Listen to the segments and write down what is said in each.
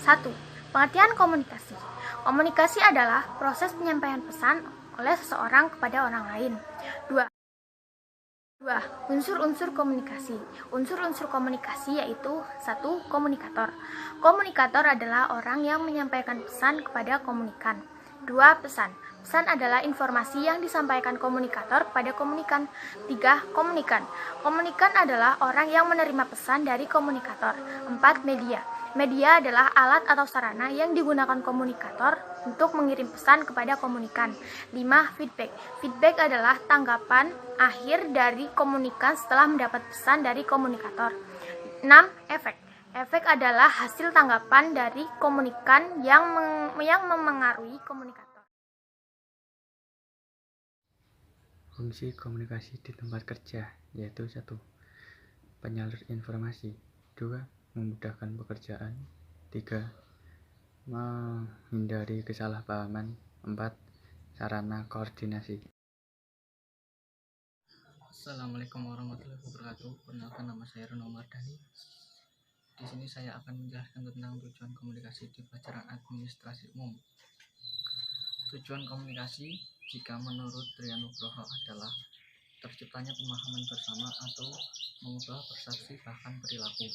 1. Pengertian komunikasi. Komunikasi adalah proses penyampaian pesan oleh seseorang kepada orang lain. 2. Unsur-unsur komunikasi. Unsur-unsur komunikasi yaitu 1. Komunikator. Komunikator adalah orang yang menyampaikan pesan kepada komunikan. 2. Pesan. Pesan adalah informasi yang disampaikan komunikator kepada komunikan. 3. Komunikan. Komunikan adalah orang yang menerima pesan dari komunikator. 4. Media. Media adalah alat atau sarana yang digunakan komunikator untuk mengirim pesan kepada komunikan. 5. Feedback. Feedback adalah tanggapan akhir dari komunikan setelah mendapat pesan dari komunikator. 6. Efek. Efek adalah hasil tanggapan dari komunikan yang memengaruhi komunikator. Fungsi komunikasi di tempat kerja yaitu 1. Penyalur informasi. 2. Memudahkan pekerjaan. 3. Menghindari kesalahpahaman. 4. Sarana koordinasi. Assalamualaikum warahmatullahi wabarakatuh. Perkenalkan, nama saya Rono Mardani. Di sini saya akan menjelaskan tentang tujuan komunikasi di pelajaran administrasi umum. Tujuan komunikasi jika menurut Trianugroho adalah terciptanya pemahaman bersama atau mengubah persepsi bahkan perilaku.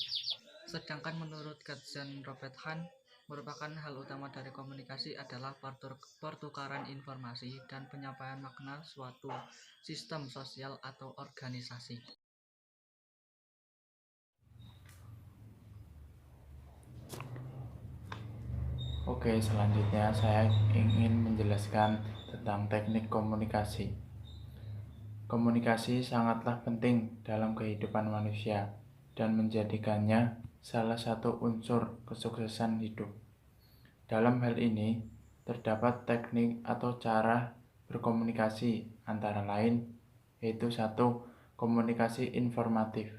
Sedangkan menurut kajian Robert Hahn, merupakan hal utama dari komunikasi adalah pertukaran informasi dan penyampaian makna suatu sistem sosial atau organisasi. Oke, selanjutnya saya ingin menjelaskan tentang teknik komunikasi. Komunikasi sangatlah penting dalam kehidupan manusia dan menjadikannya salah satu unsur kesuksesan hidup. Dalam hal ini, terdapat teknik atau cara berkomunikasi antara lain, yaitu 1. Komunikasi informatif,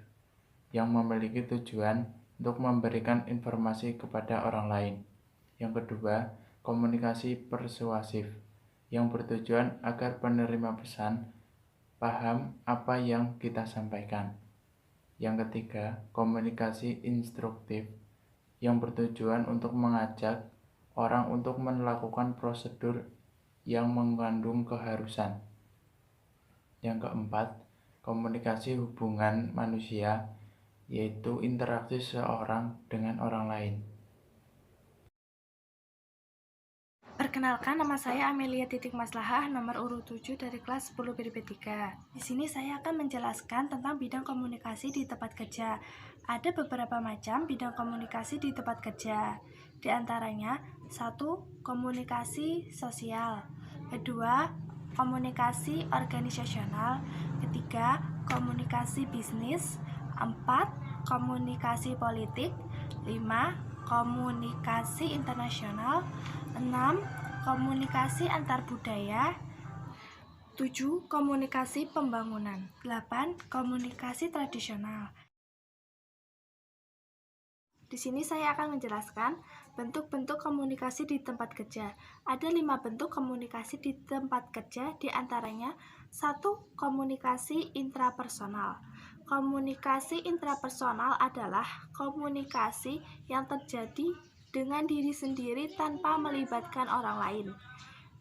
yang memiliki tujuan untuk memberikan informasi kepada orang lain. Yang kedua, komunikasi persuasif, yang bertujuan agar penerima pesan paham apa yang kita sampaikan. Yang ketiga, komunikasi instruktif, yang bertujuan untuk mengajak orang untuk melakukan prosedur yang mengandung keharusan. Yang keempat, komunikasi hubungan manusia, yaitu interaksi seorang dengan orang lain. Perkenalkan, nama saya Amelia Titik Maslahah, nomor urut 7 dari kelas 10 BDP 3. Di sini saya akan menjelaskan tentang bidang komunikasi di tempat kerja. Ada beberapa macam bidang komunikasi di tempat kerja. Di antaranya, 1. Komunikasi sosial. 2. Komunikasi organisasional. 3. Komunikasi bisnis. 4. Komunikasi politik. 5. Komunikasi internasional. 6. Komunikasi antar budaya. 7. Komunikasi pembangunan. 8. Komunikasi tradisional. Di sini saya akan menjelaskan bentuk-bentuk komunikasi di tempat kerja. Ada 5 bentuk komunikasi di tempat kerja, di antaranya 1. Komunikasi intrapersonal. Komunikasi intrapersonal adalah komunikasi yang terjadi dengan diri sendiri tanpa melibatkan orang lain.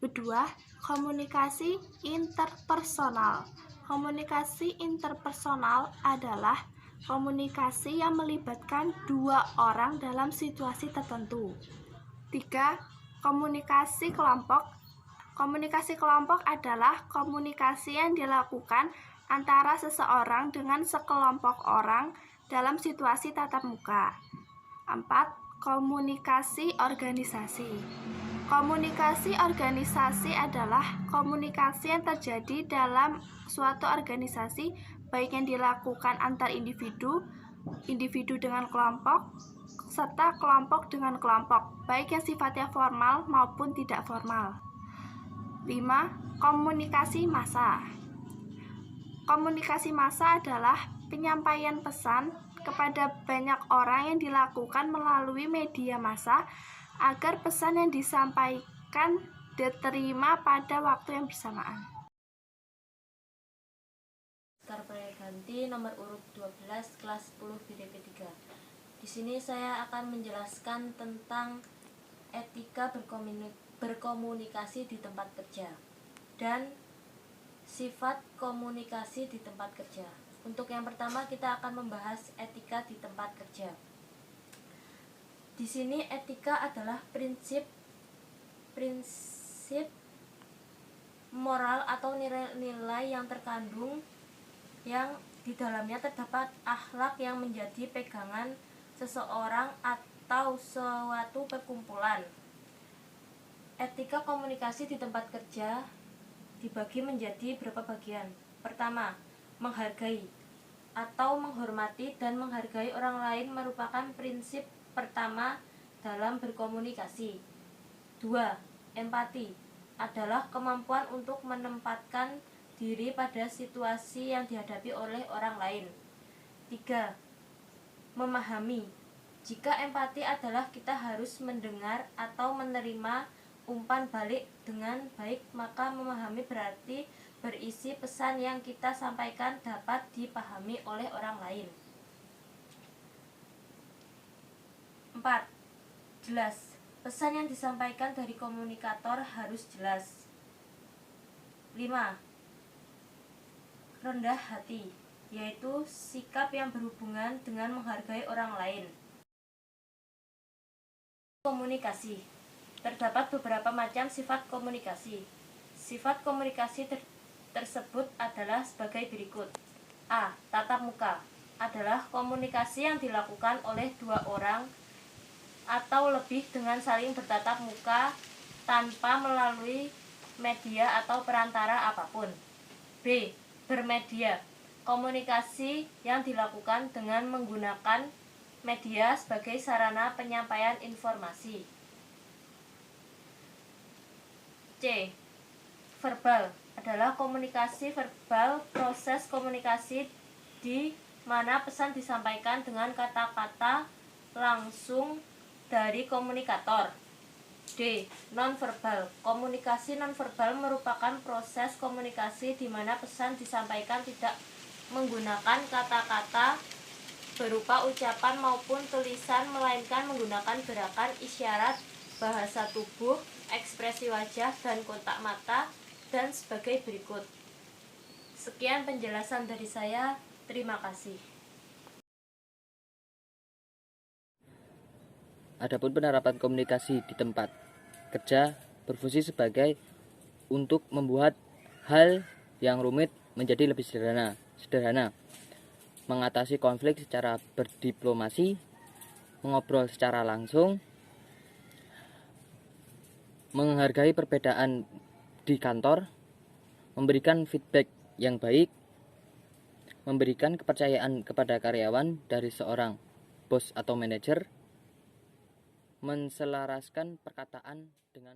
Kedua, komunikasi interpersonal. Komunikasi interpersonal adalah komunikasi yang melibatkan 2 orang dalam situasi tertentu. 3. Komunikasi kelompok. Komunikasi kelompok adalah komunikasi yang dilakukan antara seseorang dengan sekelompok orang dalam situasi tatap muka. 4. Komunikasi organisasi. Komunikasi organisasi adalah komunikasi yang terjadi dalam suatu organisasi, baik yang dilakukan antar individu, individu dengan kelompok, serta kelompok dengan kelompok, baik yang sifatnya formal maupun tidak formal. 5. Komunikasi massa. Komunikasi massa adalah penyampaian pesan kepada banyak orang yang dilakukan melalui media massa agar pesan yang disampaikan diterima pada waktu yang bersamaan. Ganti nomor urut 12 kelas 10 BDP 3. Di sini saya akan menjelaskan tentang etika berkomunikasi di tempat kerja dan sifat komunikasi di tempat kerja. Untuk yang pertama kita akan membahas etika di tempat kerja. Di sini etika adalah prinsip moral atau nilai-nilai yang terkandung yang di dalamnya terdapat akhlak yang menjadi pegangan seseorang atau suatu perkumpulan. Etika komunikasi di tempat kerja dibagi menjadi beberapa bagian. Pertama, menghargai atau menghormati dan menghargai orang lain merupakan prinsip pertama dalam berkomunikasi. 2. Empati adalah kemampuan untuk menempatkan diri pada situasi yang dihadapi oleh orang lain. 3. Memahami. Jika empati adalah kita harus mendengar atau menerima umpan balik dengan baik, maka memahami berarti berisi pesan yang kita sampaikan dapat dipahami oleh orang lain. 4. Jelas. Pesan yang disampaikan dari komunikator harus jelas. 5. Rendah hati, yaitu sikap yang berhubungan dengan menghargai orang lain. Komunikasi. Terdapat beberapa macam sifat komunikasi. Sifat komunikasi tersebut adalah sebagai berikut. A. Tatap muka adalah komunikasi yang dilakukan oleh dua orang atau lebih dengan saling bertatap muka tanpa melalui media atau perantara apapun. B. Bermedia, komunikasi yang dilakukan dengan menggunakan media sebagai sarana penyampaian informasi. C. Verbal adalah komunikasi verbal, proses komunikasi di mana pesan disampaikan dengan kata-kata langsung dari komunikator. D. Nonverbal. Komunikasi nonverbal merupakan proses komunikasi di mana pesan disampaikan tidak menggunakan kata-kata berupa ucapan maupun tulisan, melainkan menggunakan gerakan, isyarat, bahasa tubuh, ekspresi wajah, dan kontak mata, dan sebagai berikut. Sekian penjelasan dari saya. Terima kasih. Adapun penerapan komunikasi di tempat kerja berfungsi sebagai untuk membuat hal yang rumit menjadi lebih sederhana, mengatasi konflik secara berdiplomasi, mengobrol secara langsung, menghargai perbedaan di kantor, memberikan feedback yang baik, memberikan kepercayaan kepada karyawan dari seorang bos atau manajer, menselaraskan perkataan dengan